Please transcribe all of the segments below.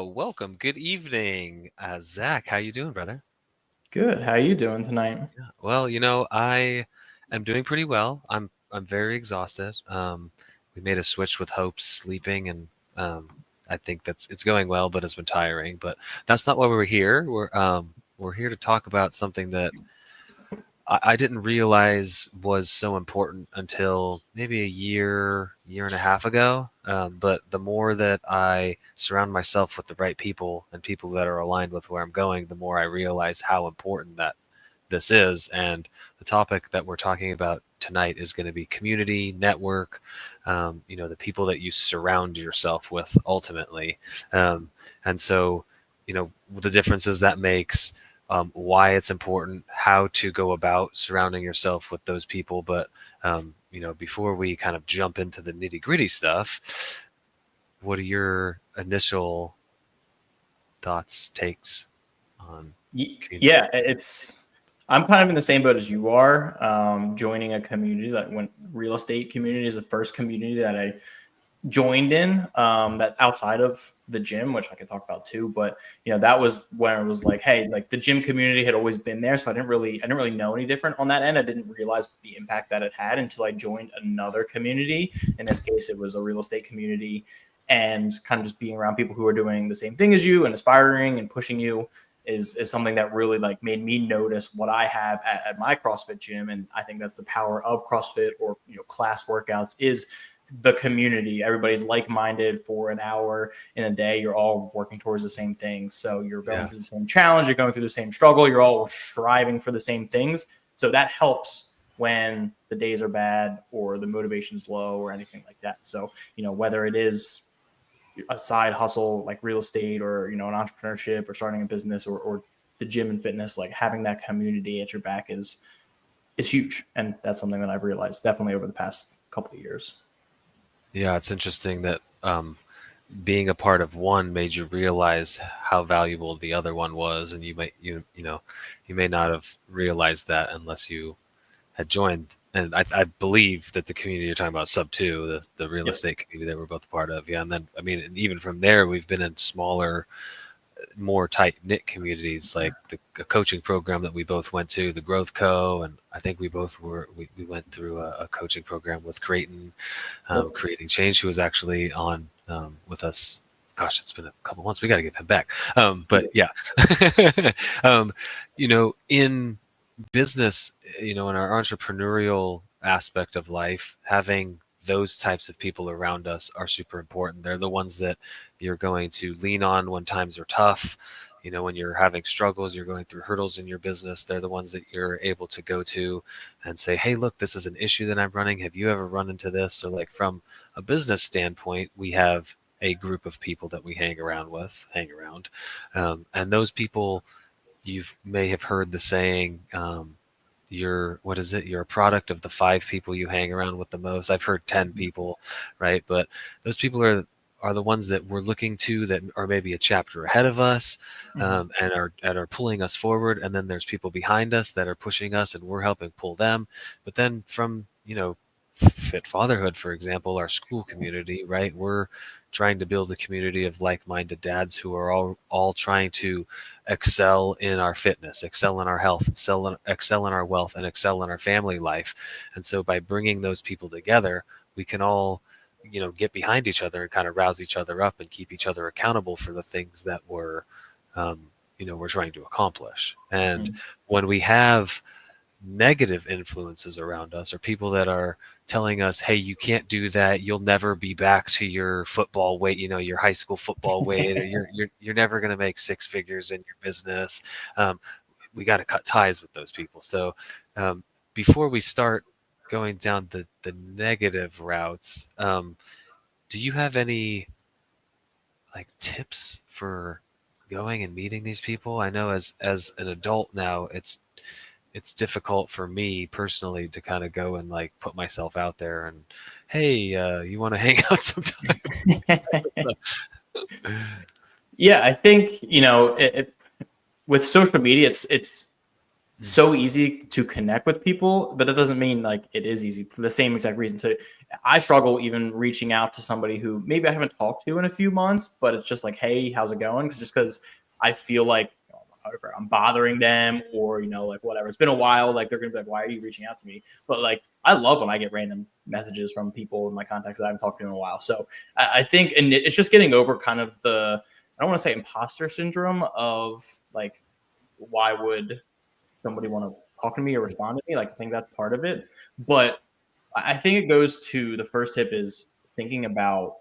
Welcome. Good evening, Zach. How you doing, brother? Good. How you doing tonight? Yeah. Well, I am doing pretty well. I'm very exhausted. We made a switch with Hope sleeping, and I think it's going well, but it's been tiring. But that's not why we're here. We're here to talk about something that I didn't realize was so important until maybe year and a half ago. But the more that I surround myself with the right people and people that are aligned with where I'm going, the more I realize how important that this is. And the topic that we're talking about tonight is going to be community, network, the people that you surround yourself with ultimately. And so, the differences that makes, why it's important, how to go about surrounding yourself with those people. But, before we kind of jump into the nitty gritty stuff, what are your initial thoughts, takes on community? Yeah, I'm kind of in the same boat as you are. Joining a community, like when real estate community is the first community that I joined in, that outside of the gym, which I could talk about too. But that was when it was like, hey, like the gym community had always been there, so I didn't really know any different on that end. I didn't realize the impact that it had until I joined another community. In this case, it was a real estate community, and kind of just being around people who are doing the same thing as you and aspiring and pushing you is something that really like made me notice what I have at my CrossFit gym. And I think that's the power of CrossFit or class workouts is the community. Everybody's like-minded for an hour in a day. You're all working towards the same thing. So you're going Yeah. through the same challenge. You're going through the same struggle. You're all striving for the same things. So that helps when the days are bad or the motivation's low or anything like that. So, whether it is a side hustle like real estate or, an entrepreneurship or starting a business or the gym and fitness, like having that community at your back is huge. And that's something that I've realized definitely over the past couple of years. Yeah, it's interesting that being a part of one made you realize how valuable the other one was, and you may not have realized that unless you had joined. And I believe that the community you're talking about, Sub Two, the real Yep. estate community that we're both a part of, yeah. And then I mean, and even from there, we've been in smaller, more tight knit communities, like the coaching program that we both went to, the Growth Co. And I think we went through a coaching program with Creighton, Yep. Creating Change, who was actually on with us. Gosh, it's been a couple months. We got to get him back. But yeah, in business, in our entrepreneurial aspect of life, having those types of people around us are super important. They're the ones that you're going to lean on when times are tough. When you're having struggles, you're going through hurdles in your business, they're the ones that you're able to go to and say, hey, look, this is an issue that I'm running. Have you ever run into this? So like from a business standpoint, we have a group of people that we hang around. And those people, you may have heard the saying, what is it? You're a product of the 5 people you hang around with the most. I've heard 10 people, right? But those people are the ones that we're looking to, that are maybe a chapter ahead of us, Mm-hmm. and are pulling us forward. And then there's people behind us that are pushing us, and we're helping pull them. But then from Fit Fatherhood, for example, our school community, right? We're trying to build a community of like-minded dads who are all trying to excel in our fitness, excel in our health, excel in our wealth, and excel in our family life. And so by bringing those people together, we can all, get behind each other and kind of rouse each other up and keep each other accountable for the things that we're trying to accomplish. And when we have negative influences around us, or people that are telling us, hey, you can't do that, you'll never be back to your football weight, your high school football weight, or you're never going to make 6 figures in your business, we got to cut ties with those people. So before we start going down the negative routes, do you have any like tips for going and meeting these people? I know as an adult now, it's difficult for me personally to kind of go and like put myself out there and, hey, you want to hang out sometime? Yeah, I think with social media, it's so easy to connect with people, but it doesn't mean like it is easy for the same exact reason. So I struggle even reaching out to somebody who maybe I haven't talked to in a few months, but it's just like, hey, how's it going? Just because I feel like I'm bothering them, or like whatever. It's been a while. Like they're gonna be like, why are you reaching out to me? But like I love when I get random messages from people in my contacts that I haven't talked to in a while. So I think, and it's just getting over kind of I don't want to say imposter syndrome of like, why would somebody want to talk to me or respond to me? Like I think that's part of it. But I think it goes to the first tip is thinking about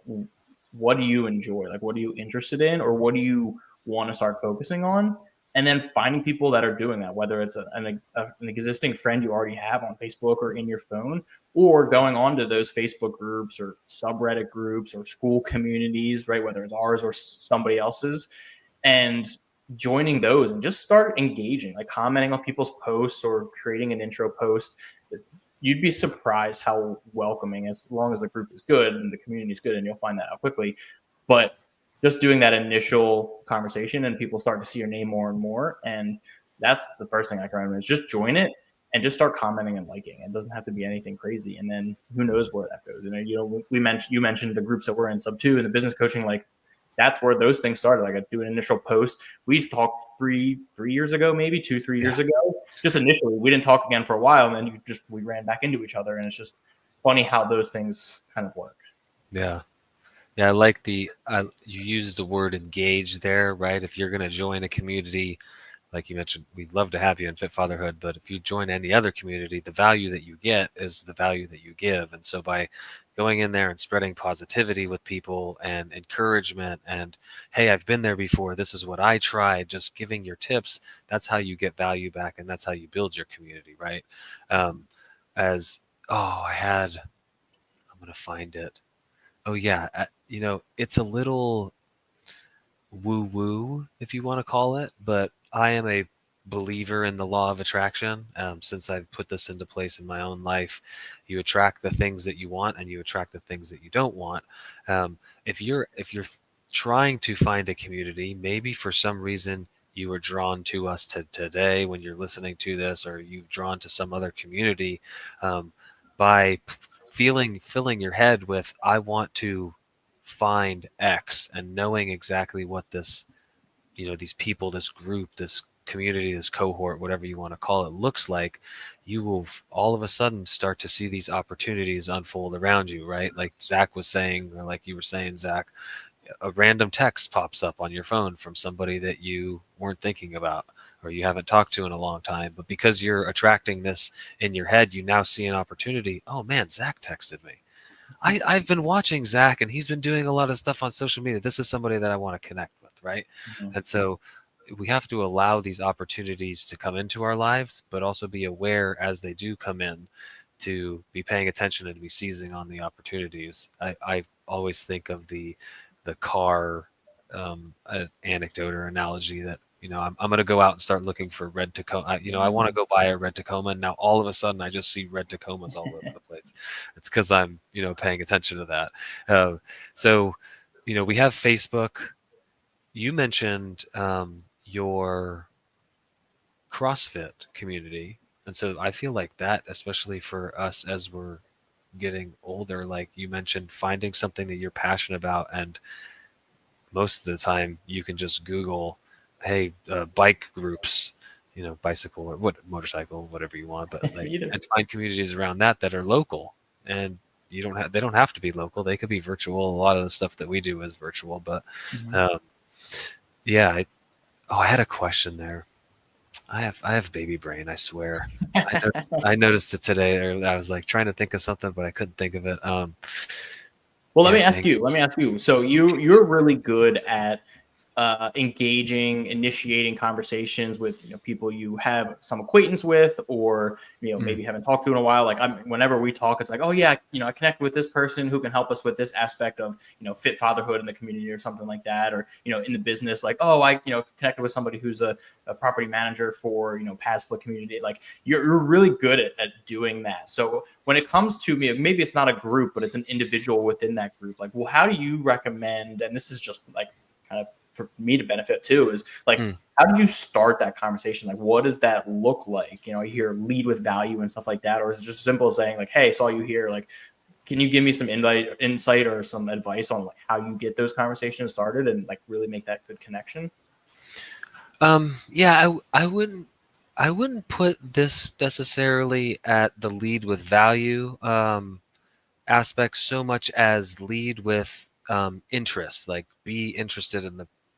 what do you enjoy? Like what are you interested in, or what do you want to start focusing on? And then finding people that are doing that, whether it's an existing friend you already have on Facebook or in your phone, or going on to those Facebook groups or subreddit groups or school communities, right? Whether it's ours or somebody else's, and joining those and just start engaging, like commenting on people's posts or creating an intro post. You'd be surprised how welcoming, as long as the group is good and the community is good, and you'll find that out quickly. But just doing that initial conversation and people start to see your name more and more. And that's the first thing I can recommend is just join it and just start commenting and liking. It doesn't have to be anything crazy. And then who knows where that goes. You mentioned the groups that we're in, sub 2 and the business coaching, like that's where those things started. Like I do an initial post. We used to talk three years ago, maybe 2-3 years ago. Just initially, we didn't talk again for a while, and then we ran back into each other, and it's just funny how those things kind of work. Yeah. Yeah, I like you used the word engage there, right? If you're going to join a community, like you mentioned, we'd love to have you in Fit Fatherhood, but if you join any other community, the value that you get is the value that you give. And so by going in there and spreading positivity with people and encouragement and, hey, I've been there before, this is what I tried, just giving your tips, that's how you get value back, and that's how you build your community, right? As, oh, I'm going to find it. Oh, yeah. It's a little woo-woo, if you want to call it, but I am a believer in the law of attraction. Since I've put this into place in my own life, you attract the things that you want, and you attract the things that you don't want. If you're trying to find a community, maybe for some reason you were drawn to us today when you're listening to this, or you've drawn to some other community, by filling your head with, I want to find X, and knowing exactly what this, these people, this group, this community, this cohort, whatever you want to call it, looks like, you will all of a sudden start to see these opportunities unfold around you, right? Like Zach was saying, or like you were saying, Zach, a random text pops up on your phone from somebody that you weren't thinking about or you haven't talked to in a long time, but because you're attracting this in your head, you now see an opportunity. Oh man, Zach texted me. I've been watching Zach, and he's been doing a lot of stuff on social media. This is somebody that I want to connect with, right? Mm-hmm. And so we have to allow these opportunities to come into our lives, but also be aware as they do come in to be paying attention and to be seizing on the opportunities. I always think of the car anecdote or analogy that, I'm going to go out and start looking for red Tacoma. I want to go buy a red Tacoma. And now all of a sudden I just see red Tacomas all over the place. It's because I'm, paying attention to that. So, we have Facebook. You mentioned your CrossFit community. And so I feel like that, especially for us as we're getting older, like you mentioned, finding something that you're passionate about. And most of the time you can just Google, hey, bike groups, bicycle or motorcycle, whatever you want, but like, and find communities around that are local. And they don't have to be local. They could be virtual. A lot of the stuff that we do is virtual, but yeah. I had a question there. I have baby brain, I swear. I noticed it today. Or I was like trying to think of something, but I couldn't think of it. Well, yeah, let me ask you. So you're really good at engaging, initiating conversations with people you have some acquaintance with, or maybe haven't talked to in a while. Like whenever we talk, it's like, oh yeah, I connected with this person who can help us with this aspect of Fit Fatherhood in the community or something like that, or in the business, like, oh, I connected with somebody who's a property manager for pad split community. Like you're really good at doing that. So when it comes to maybe it's not a group, but it's an individual within that group. Like, well, how do you recommend? And this is just like kind of for me to benefit too is like, Mm. how do you start that conversation? Like, what does that look like? You know, you hear lead with value and stuff like that, or is it just as simple as saying like, hey, saw you here, like, can you give me some insight or some advice on like how you get those conversations started and like really make that good connection? Yeah, I wouldn't put this necessarily at the lead with value aspect so much as lead with interest. Like, be interested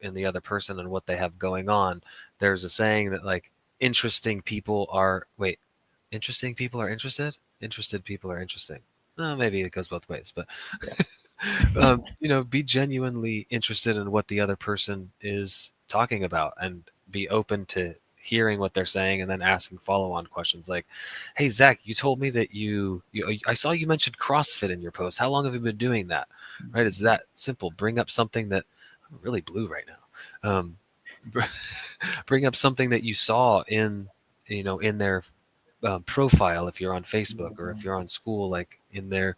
in the other person and what they have going on. There's a saying that like interesting people are interested. Interested people are interesting. Maybe it goes both ways, but Yeah. be genuinely interested in what the other person is talking about and be open to hearing what they're saying and then asking follow-on questions like, hey Zach, you told me that I saw you mentioned CrossFit in your post. How long have you been doing that? Right? It's that simple. Bring up something that I'm really blue right now. Bring up something that you saw in their profile, if you're on Facebook or if you're on school, like in their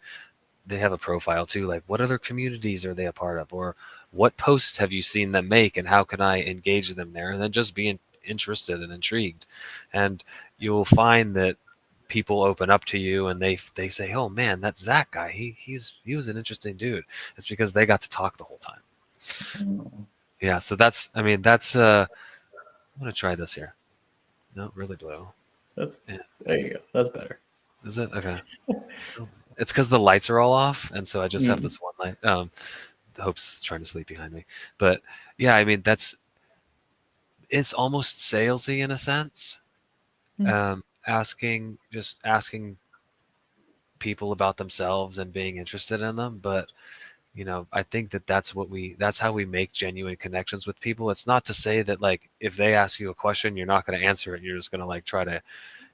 they have a profile too, like what other communities are they a part of, or what posts have you seen them make and how can I engage them there, and then just being interested and intrigued. And you'll find that people open up to you and they say, oh man, that Zach guy, he was an interesting dude. It's because they got to talk the whole time. Yeah, so I'm gonna try this here. No, really blue. That's Yeah. there you go. That's better. Is it okay? So it's because the lights are all off, and so I just have Mm. this one light. Hope's trying to sleep behind me, but yeah, I mean it's almost salesy in a sense. Asking people about themselves and being interested in them, but I think that's how we make genuine connections with people. It's not to say that like if they ask you a question, you're not going to answer it. You're just going to like try to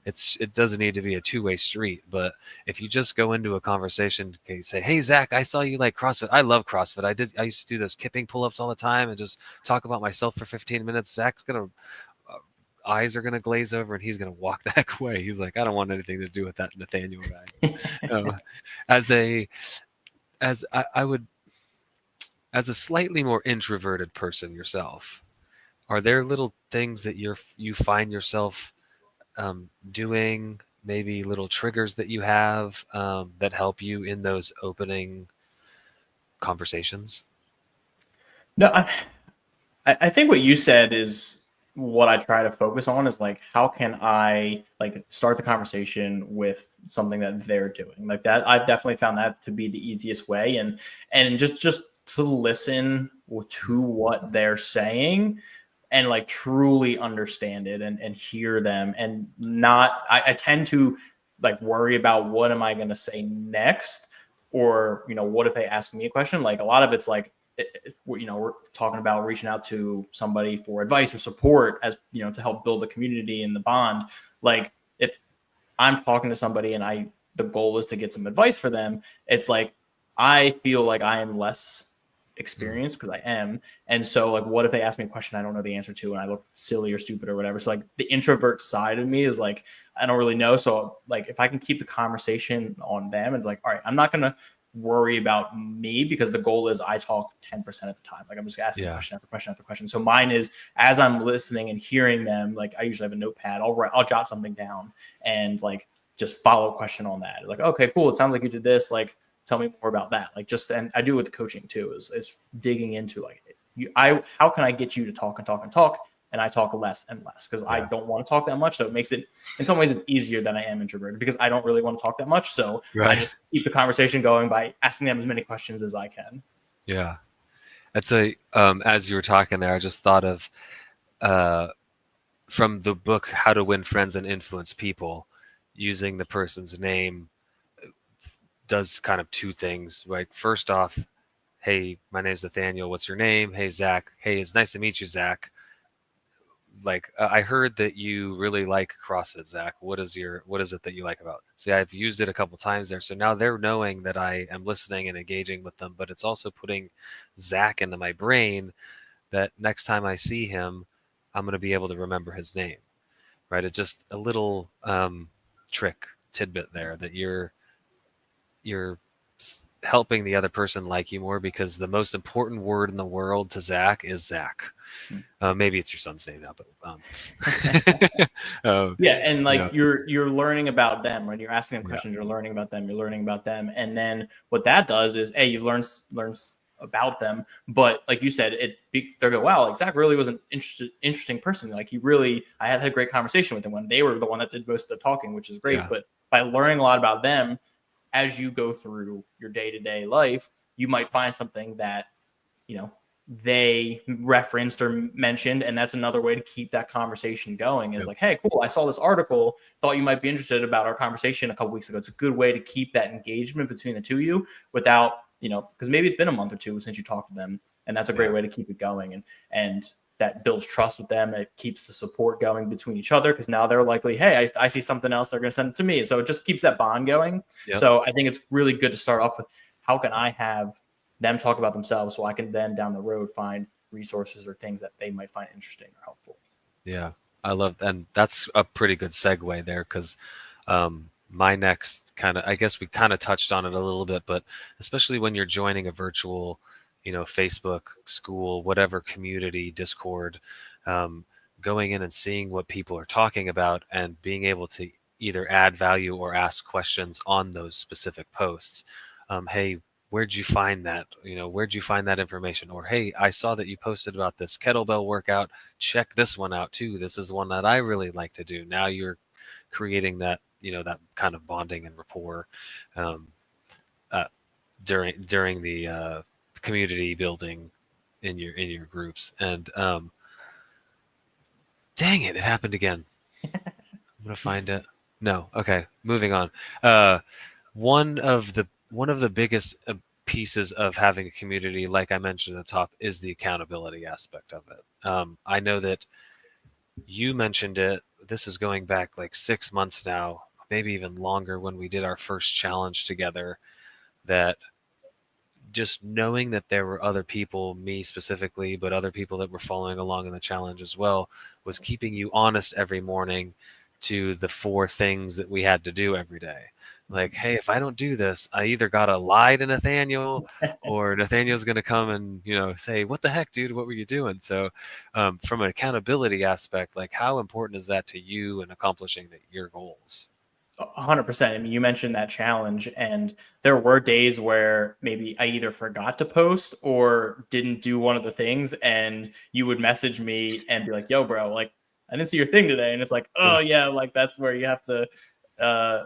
it doesn't need to be a two-way street. But if you just go into a conversation, okay, say, hey Zach, I saw you like CrossFit. I love CrossFit. I used to do those kipping pull-ups all the time and just talk about myself for 15 minutes. Zach's gonna eyes are gonna glaze over and he's gonna walk the heck away. He's like, I don't want anything to do with that Nathaniel guy. As a as I would as a slightly more introverted person yourself, are there little things that you find yourself doing, maybe little triggers that you have that help you in those opening conversations? No, I think what you said is what I try to focus on is like how can I like start the conversation with something that they're doing like that. I've definitely found that to be the easiest way, and just to listen to what they're saying and like truly understand it and hear them and not I tend to like worry about what am I going to say next, or what if they ask me a question. Like a lot of it's like we're talking about reaching out to somebody for advice or support as to help build the community and the bond. Like if I'm talking to somebody and the goal is to get some advice for them, it's like I feel like I am less Mm. experienced because I am. And so like what if they ask me a question I don't know the answer to and I look silly or stupid or whatever. So like the introvert side of me is like I don't really know. So like if I can keep the conversation on them and like, all right, I'm not gonna worry about me because the goal is I talk 10% of the time. Like I'm just asking Yeah. question after question after question. So mine is as I'm listening and hearing them, like I usually have a notepad. I'll jot something down and like just follow a question on that. Like, okay, cool. It sounds like you did this. Like, tell me more about that. Like, just and I do it with the coaching too. Is digging into like how can I get you to talk and talk and talk, and I talk less and less because I Yeah. don't want to talk that much. So it makes it in some ways it's easier that I am introverted because I don't really want to talk that much. So I Right. just keep the conversation going by asking them as many questions as I can. Yeah. That's a as you were talking there, I just thought of uh, from the book How to Win Friends and Influence People, using the person's name does kind of two things. Right. First off, hey, my name's Nathaniel. What's your name? Hey, Zach. Hey, it's nice to meet you, Zach. Like, I heard that you really like CrossFit, Zach. What is it that you like about it? See, I've used it a couple times there. So now they're knowing that I am listening and engaging with them, but it's also putting Zach into my brain that next time I see him, I'm going to be able to remember his name, right? It's just a little trick tidbit there that you're helping the other person like you more, because the most important word in the world to Zach is Zach. Maybe it's your son's name now, but Yeah, and you like know, you're learning about them, when you're asking them yeah, questions, you're learning about them, you're learning about them, and then what that does is, hey, you've learned about them, but like you said, they're go, wow, like Zach really was an interesting person. Like he really, I had a great conversation with him when they were the one that did most of the talking, which is great. yeah, But by learning a lot about them as you go through your day to day life, you might find something that you know they referenced or mentioned, and that's another way to keep that conversation going is yep, like, hey, cool, I saw this article, thought you might be interested about our conversation a couple weeks ago. It's a good way to keep that engagement between the two of you without because maybe it's been a month or two since you talked to them, and that's a yeah, great way to keep it going, and that builds trust with them. It keeps the support going between each other because now they're likely, hey, I see something else, they're going to send it to me, so it just keeps that bond going. yep, So I think it's really good to start off with, how can I have them talk about themselves so I can then down the road find resources or things that they might find interesting or helpful. yeah. I love, and that's a pretty good segue there, because my next kind of, I guess we kind of touched on it a little bit, but especially when you're joining a virtual, Facebook, school, whatever community, Discord, um, going in and seeing what people are talking about and being able to either add value or ask questions on those specific posts. Hey, where'd you find that? Where'd you find that information? Or, hey, I saw that you posted about this kettlebell workout. Check this one out too. This is one that I really like to do. Now you're creating that, that kind of bonding and rapport, um, uh, during the community building in your groups. And dang it, it happened again. I'm gonna find it. No, okay, moving on. Uh, one of the biggest pieces of having a community, like I mentioned at the top, is the accountability aspect of it. I know that you mentioned it. This is going back like 6 months now, maybe even longer, when we did our first challenge together. That just knowing that there were other people, me specifically, but other people that were following along in the challenge as well, was keeping you honest every morning to the four things that we had to do every day. Like, hey, if I don't do this, I either gotta lie to Nathaniel, or Nathaniel's gonna come and say, "What the heck, dude? What were you doing?" So, from an accountability aspect, like, how important is that to you in accomplishing your goals? 100%. I mean, you mentioned that challenge, and there were days where maybe I either forgot to post or didn't do one of the things, and you would message me and be like, "Yo, bro, like I didn't see your thing today," and it's like, Yeah, "Oh yeah," like that's where you have to. Uh,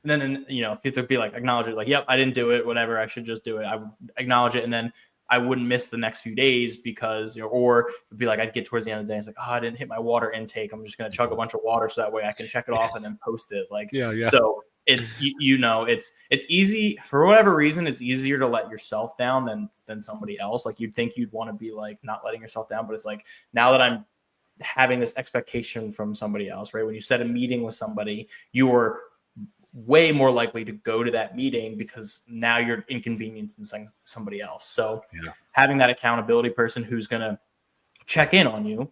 and then if you have to be like, acknowledge it, like, "Yep, I didn't do it. Whatever, I should just do it." I would acknowledge it, and then I wouldn't miss the next few days because, or it'd be like I'd get towards the end of the day, it's like, oh, I didn't hit my water intake. I'm just gonna chug a bunch of water so that way I can check it off and then post it. Like, yeah, yeah, so it's it's easy for whatever reason. It's easier to let yourself down than somebody else. Like you'd think you'd want to be like not letting yourself down, but it's like now that I'm having this expectation from somebody else, right? When you set a meeting with somebody, you are way more likely to go to that meeting because now you're inconveniencing somebody else. So yeah, having that accountability person who's going to check in on you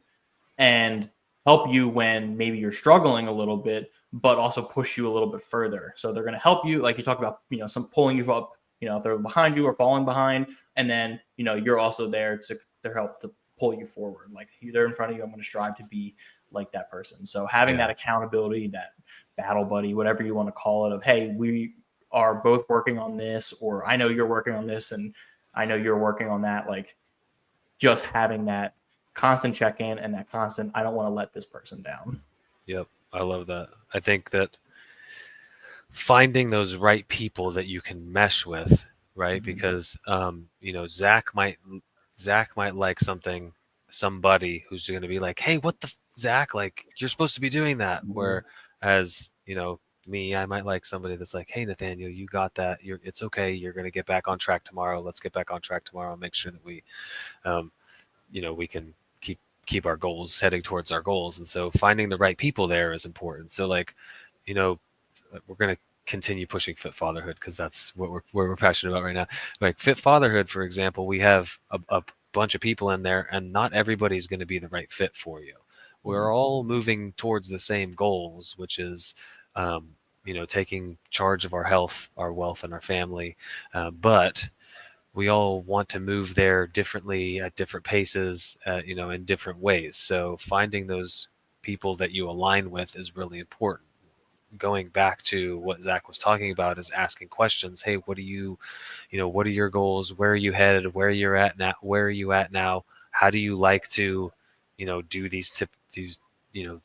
and help you when maybe you're struggling a little bit, but also push you a little bit further. So they're going to help you, like you talked about, some pulling you up, if they're behind you or falling behind, and then, you're also there to help to pull you forward. Like they're in front of you, I'm going to strive to be like that person. So having yeah, that accountability, that battle buddy, whatever you want to call it, of, hey, we are both working on this, or I know you're working on this and I know you're working on that. Like just having that constant check in and that constant, I don't want to let this person down. yep. I love that. I think that finding those right people that you can mesh with, right? Mm-hmm. Because Zach might like somebody who's going to be like, "Hey, what the Zach? Like, you're supposed to be doing that." Mm-hmm. Whereas, me, I might like somebody that's like, "Hey, Nathaniel, you got that. It's okay. You're going to get back on track tomorrow. Let's get back on track tomorrow and make sure that um, we can keep our goals, heading towards our goals." And so finding the right people there is important. So, like, you know, we're going to continue pushing Fit Fatherhood because that's what we're passionate about right now. Like Fit Fatherhood, for example, we have a bunch of people in there, and not everybody's going to be the right fit for you. Mm-hmm. We're all moving towards the same goals, which is, um, taking charge of our health, our wealth, and our family. But we all want to move there differently at different paces, in different ways. So finding those people that you align with is really important. Going back to what Zach was talking about is asking questions. Hey, what are your goals? Where are you headed? Where you're at now? Where are you at now? How do you like to, do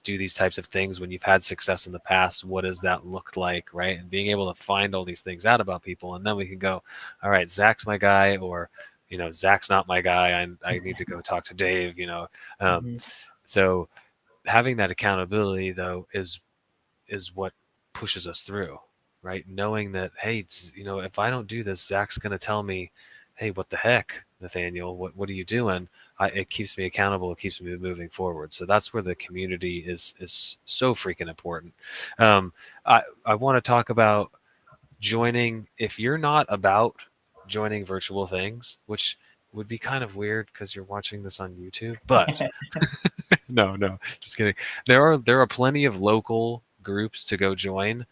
do these types of things when you've had success in the past? What does that look like, right? And being able to find all these things out about people, and then we can go, all right, Zach's my guy, or Zach's not my guy. I need to go talk to Dave. Um, Mhm. so having that accountability though is what pushes us through, right? Knowing that, hey, if I don't do this, Zach's going to tell me, hey, what the heck, Nathaniel, what are you doing? It keeps me accountable. It keeps me moving forward. So that's where the community is so freaking important. Um, I want to talk about joining. If you're not about joining virtual things, which would be kind of weird because you're watching this on YouTube, but no, just kidding. There are plenty of local groups to go join.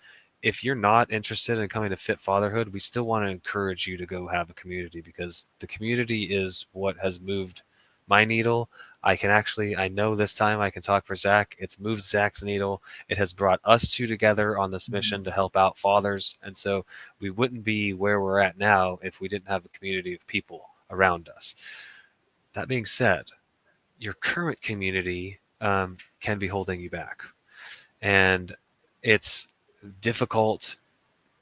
If you're not interested in coming to Fit Fatherhood, we still want to encourage you to go have a community, because the community is what has moved my needle. I know this time I can talk for Zach. It's moved Zach's needle. It has brought us two together on this mission to help out fathers. And so we wouldn't be where we're at now if we didn't have a community of people around us. That being said, your current community can be holding you back. And it's difficult,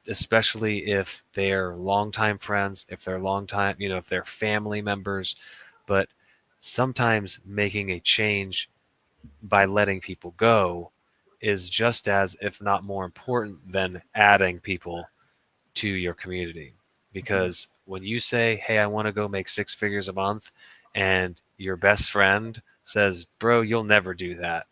especially if they're longtime friends, if they're longtime, if they're family members. But sometimes making a change by letting people go is just as, if not more important than adding people to your community. Because when you say, hey, I want to go make six figures a month, and your best friend says, bro, you'll never do that.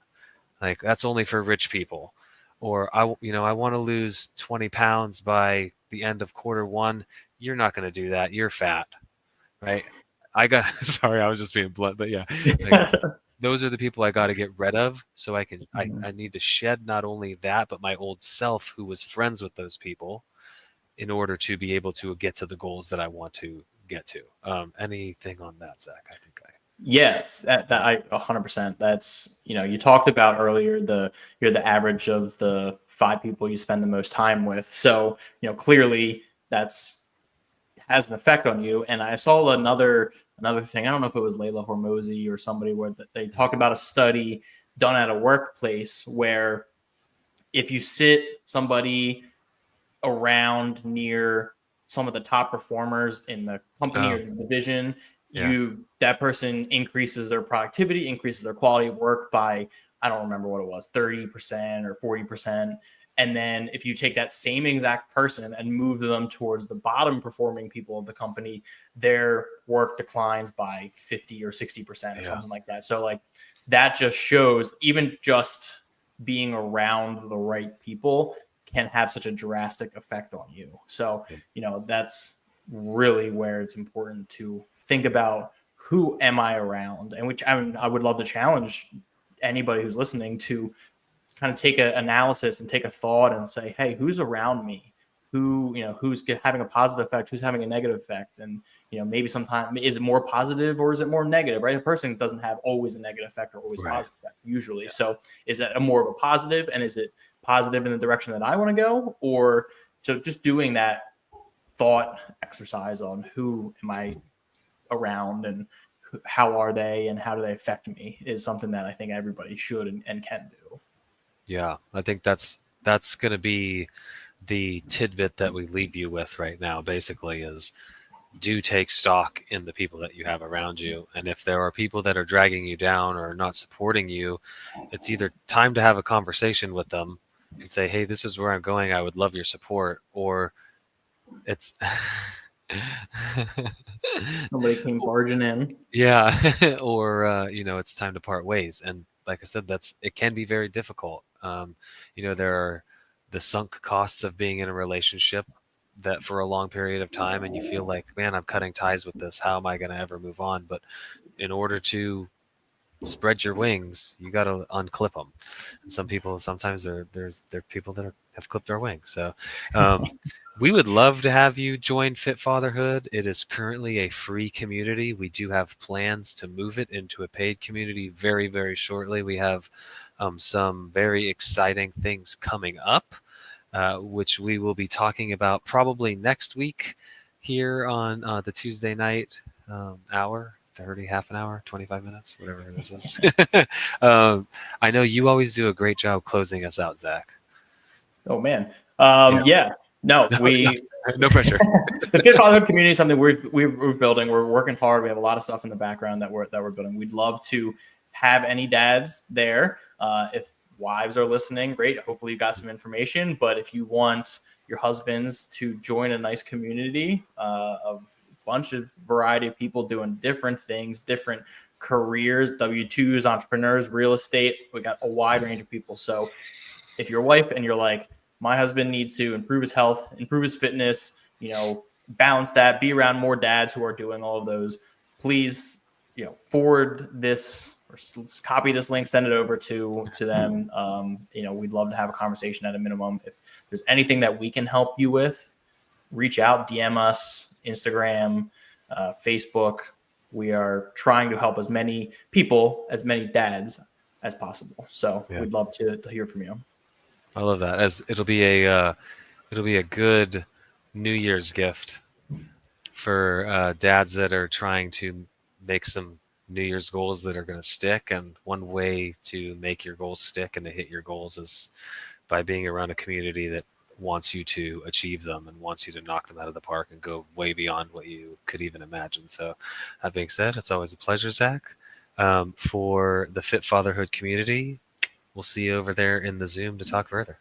Like, that's only for rich people. Or I want to lose 20 pounds by the end of quarter one. You're not going to do that. You're fat, right? I got, sorry, I was just being blunt, but yeah, like those are the people I got to get rid of. So I need to shed not only that, but my old self who was friends with those people, in order to be able to get to the goals that I want to get to. Anything on that, Zach? I think I. Yes, that I 100%. That's, you talked about earlier, you're the average of the five people you spend the most time with. So, clearly that's has an effect on you. And I saw another thing. I don't know if it was Layla Hormozy or somebody, where they talked about a study done at a workplace where if you sit somebody around near some of the top performers in the company or Oh, the division, yeah. that person increases their productivity, increases their quality of work by, I don't remember what it was, 30% or 40%. And then if you take that same exact person and move them towards the bottom performing people of the company, their work declines by 50 or 60% or Yeah. something like that. So like that just shows, even just being around the right people can have such a drastic effect on you. So, Yeah. that's really where it's important to think about, who am I around? And which, I would love to challenge anybody who's listening to kind of take an analysis and take a thought and say, hey, who's around me? Who's having a positive effect? Who's having a negative effect? And, maybe sometimes, is it more positive or is it more negative, right? A person doesn't have always a negative effect or always a Right. positive effect, usually. So is that a more of a positive, and is it positive in the direction that I want to go? Or so just doing that thought exercise on who am I around, and how are they and how do they affect me, is something that I think everybody should and can do. Yeah. I think that's going to be the tidbit that we leave you with right now. Basically, is do take stock in the people that you have around you, and if there are people that are dragging you down or not supporting you, it's either time to have a conversation with them and say, hey, this is where I'm going, I would love your support, or it's Somebody came barging in. yeah, or it's time to part ways. And like I said, it can be very difficult. There are the sunk costs of being in a relationship that for a long period of time, and you feel like, man, I'm cutting ties with this. How am I going to ever move on? But in order to spread your wings. You got to unclip them. And some people, sometimes there are people that have clipped our wings. So um, we would love to have you join Fit Fatherhood. It is currently a free community. We do have plans to move it into a paid community very, very shortly. We have some very exciting things coming up, which we will be talking about probably next week here on the Tuesday night hour. 30, half an hour, 25 minutes, whatever this is. I know you always do a great job closing us out, Zach. Oh man. Yeah. Yeah. No, No, no, we no pressure. the Fit Fatherhood community is something we're building. We're working hard. We have a lot of stuff in the background that we're building. We'd love to have any dads there. If wives are listening, great. Hopefully you got some information. But if you want your husbands to join a nice community of a bunch of variety of people doing different things, different careers, W-2s, entrepreneurs, real estate, we got a wide range of people. So if you're a wife and you're like, my husband needs to improve his health, improve his fitness, balance that, be around more dads who are doing all of those, please, forward this or copy this link, send it over to them. We'd love to have a conversation at a minimum. If there's anything that we can help you with, reach out, DM us, Instagram, Facebook. We are trying to help as many people, as many dads as possible. So Yeah, we'd love to hear from you. I love that. As it'll be a good New Year's gift for dads that are trying to make some New Year's goals that are going to stick. And one way to make your goals stick and to hit your goals is by being around a community that wants you to achieve them and wants you to knock them out of the park and go way beyond what you could even imagine. So, that being said, it's always a pleasure, Zach. For the Fit Fatherhood community, we'll see you over there in the Zoom to talk further.